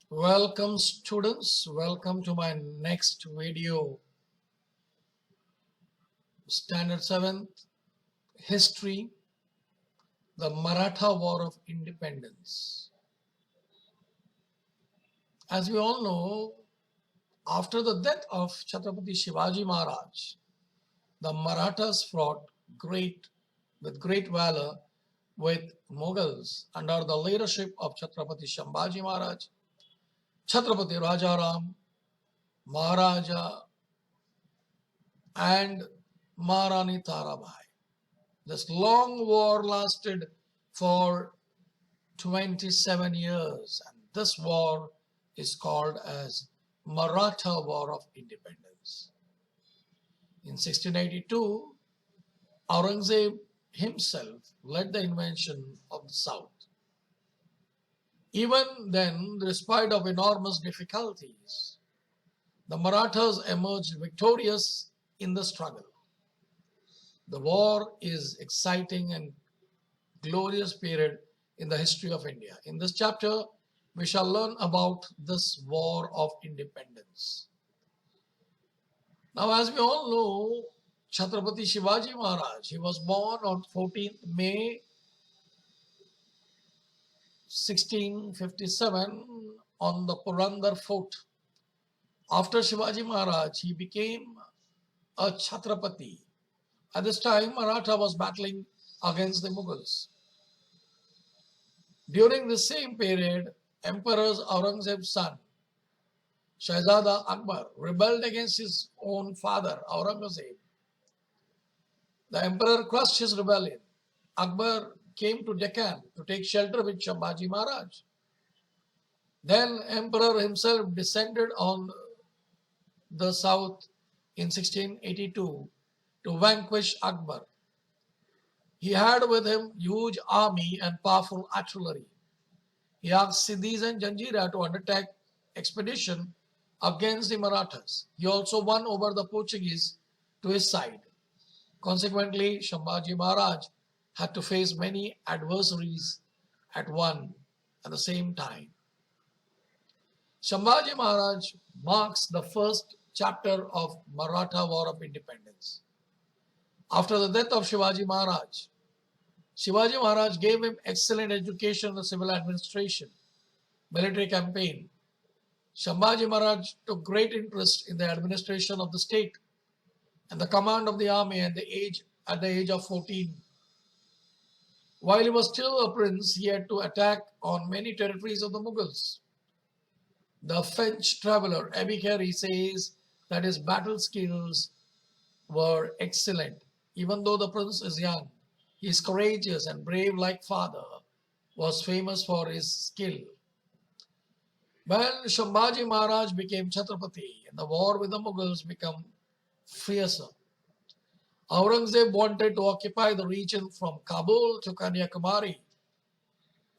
Welcome students, welcome to my next video. Standard 7th History, the Maratha War of Independence. As we all know, after the death of Chhatrapati Shivaji Maharaj, the Marathas fought with great valor with Mughals under the leadership of Chhatrapati Shambhaji Maharaj, Chhatrapati Rajaram, Maharaja, and Maharani Tarabai. This long war lasted for 27 years, and this war is called as Maratha War of Independence. In 1682, Aurangzeb himself led the invasion of the south. Even then, despite of enormous difficulties, the Marathas emerged victorious in the struggle. The war is exciting and glorious period in the history of India. In this chapter, we shall learn about this war of independence. Now, as we all know, Chhatrapati Shivaji Maharaj, he was born on 14th May 1657 on the Purandar fort. After Shivaji Maharaj, he became a Chhatrapati. At this time, Maratha was battling against the Mughals. During the same period, Emperor Aurangzeb's son, Shahzada Akbar, rebelled against his own father, Aurangzeb. The emperor crushed his rebellion. Akbar came to Deccan to take shelter with Shambhaji Maharaj. Then emperor himself descended on the south in 1682 to vanquish Akbar. He had with him huge army and powerful artillery. He asked Siddhis and Janjira to undertake expedition against the Marathas. He also won over the Portuguese to his side. Consequently, Shambhaji Maharaj had to face many adversaries at the same time. Shambhaji Maharaj marks the first chapter of Maratha War of Independence. After the death of Shivaji Maharaj gave him excellent education in the civil administration, military campaign. Shambhaji Maharaj took great interest in the administration of the state and the command of the army at the age of 14. While he was still a prince, he had to attack on many territories of the Mughals. The French traveler Abbe Carey says that his battle skills were excellent. Even though the prince is young, he is courageous and brave like father, was famous for his skill. When Shambhaji Maharaj became Chhatrapati and the war with the Mughals became fiercer, Aurangzeb wanted to occupy the region from Kabul to Kanyakumari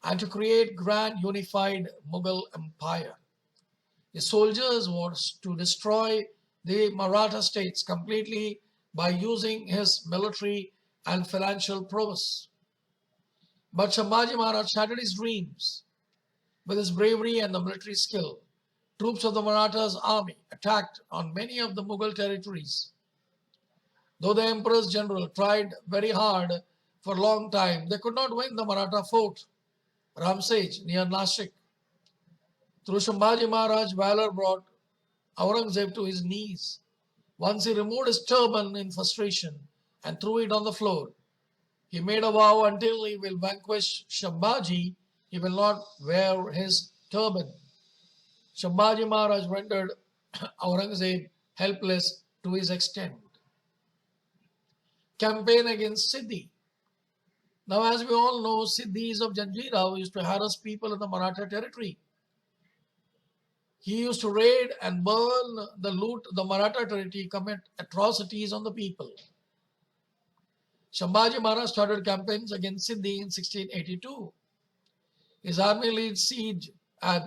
and to create grand unified Mughal empire. His soldiers was to destroy the Maratha states completely by using his military and financial prowess. But Shambhaji Maharaj shattered his dreams. With his bravery and the military skill, troops of the Marathas army attacked on many of the Mughal territories. Though the emperor's general tried very hard for a long time, they could not win the Maratha fort, Ramsej, near Nashik. Through Shambhaji Maharaj, valor brought Aurangzeb to his knees. Once he removed his turban in frustration and threw it on the floor. He made a vow until he will vanquish Shambhaji, he will not wear his turban. Shambhaji Maharaj rendered Aurangzeb helpless to his extent. Campaign against Siddhi. Now, as we all know, Siddhis of Janjira used to harass people in the Maratha territory. He used to raid and burn loot the Maratha territory, commit atrocities on the people. Shambhaji Maharaj started campaigns against Siddhi in 1682. His army laid siege at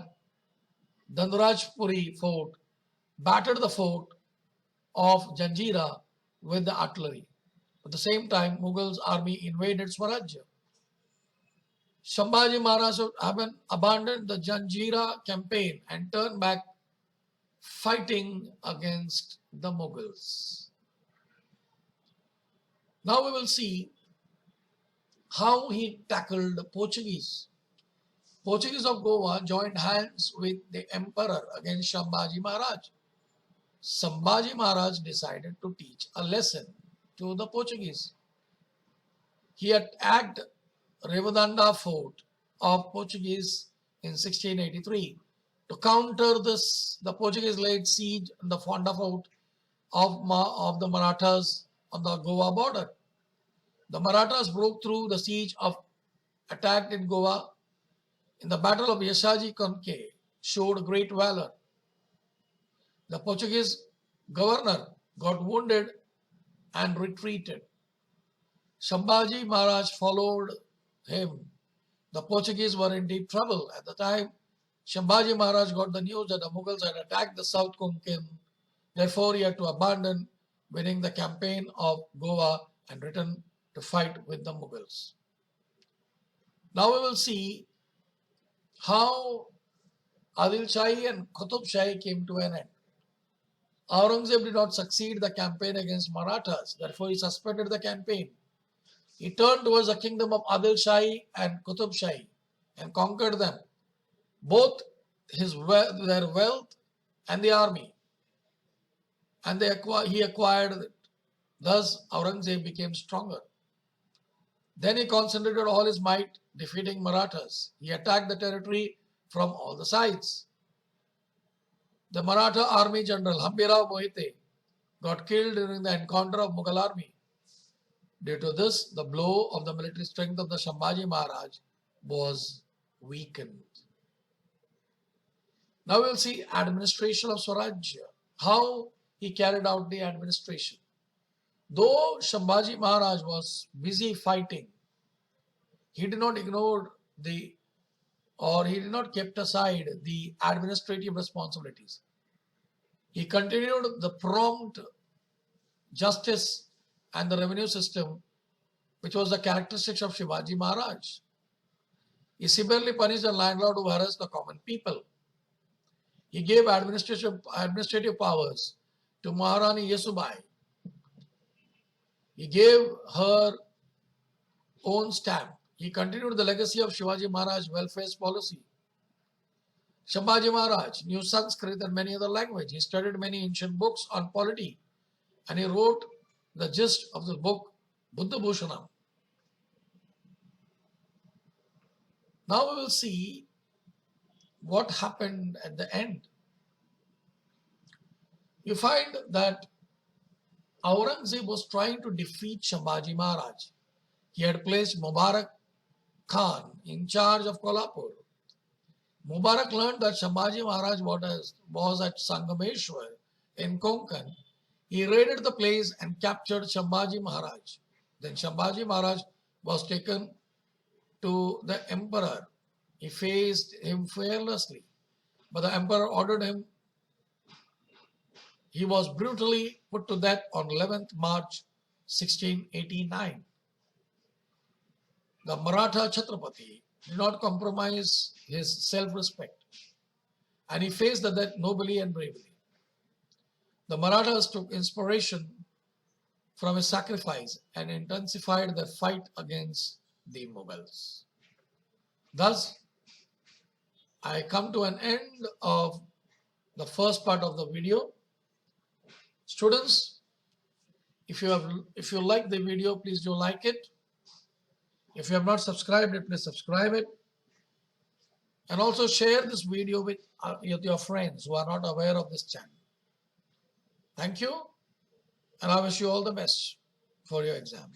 Dhanrajpuri fort, battered the fort of Janjira, with the artillery. At the same time, Mughals army invaded Swarajya. Shambhaji Maharaj abandoned the Janjira campaign and turned back fighting against the Mughals. Now we will see how he tackled the Portuguese. Portuguese of Goa joined hands with the emperor against Shambhaji Maharaj. Shambhaji Maharaj decided to teach a lesson to the Portuguese. He attacked Revadanda fort of Portuguese in 1683. To counter this, the Portuguese laid siege on the Fonda fort of the Marathas on the Goa border. The Marathas broke through the siege attacked in Goa. In the battle of Yashaji Kanke, showed great valor. The Portuguese governor got wounded and retreated. Shambhaji Maharaj followed him. The Portuguese were in deep trouble. At the time, Shambhaji Maharaj got the news that the Mughals had attacked the South Konkan. Therefore, he had to abandon winning the campaign of Goa and return to fight with the Mughals. Now we will see how Adil Shahi and Qutub Shahi came to an end. Aurangzeb did not succeed the campaign against Marathas. Therefore, he suspended the campaign. He turned towards the kingdom of Adil Shahi and Qutub Shahi and conquered them, both their wealth and the army. And he acquired it. Thus, Aurangzeb became stronger. Then he concentrated all his might, defeating Marathas. He attacked the territory from all the sides. The Maratha army general Hambirao Mohite got killed during the encounter of Mughal army. Due to this, the blow of the military strength of the Shambhaji Maharaj was weakened. Now we will see administration of Swarajya, how he carried out the administration. Though Shambhaji Maharaj was busy fighting, he did not ignore he did not kept aside the administrative responsibilities. He continued the prompt justice and the revenue system, which was the characteristics of Shivaji Maharaj. He severely punished the landlord who harassed the common people. He gave administrative powers to Maharani Yesubai. He gave her own stamp. He continued the legacy of Shivaji Maharaj's welfare policy. Shambhaji Maharaj knew Sanskrit and many other languages. He studied many ancient books on polity, and he wrote the gist of the book Buddha Bhushanam. Now we will see what happened at the end. You find that Aurangzeb was trying to defeat Shambhaji Maharaj. He had placed Mubarak Khan in charge of Kolhapur. Mubarak learned that Shambhaji Maharaj was at Sangameshwar in Konkan. He raided the place and captured Shambhaji Maharaj. Then Shambhaji Maharaj was taken to the emperor. He faced him fearlessly, but the emperor ordered him. He was brutally put to death on 11th March 1689. The Maratha Chhatrapati did not compromise his self-respect, and he faced the death nobly and bravely. The Marathas took inspiration from his sacrifice and intensified their fight against the Mughals. Thus, I come to an end of the first part of the video. Students, if you like the video, please do like it. If you have not subscribed it, please subscribe it. And also share this video with your friends who are not aware of this channel. Thank you, and I wish you all the best for your exam.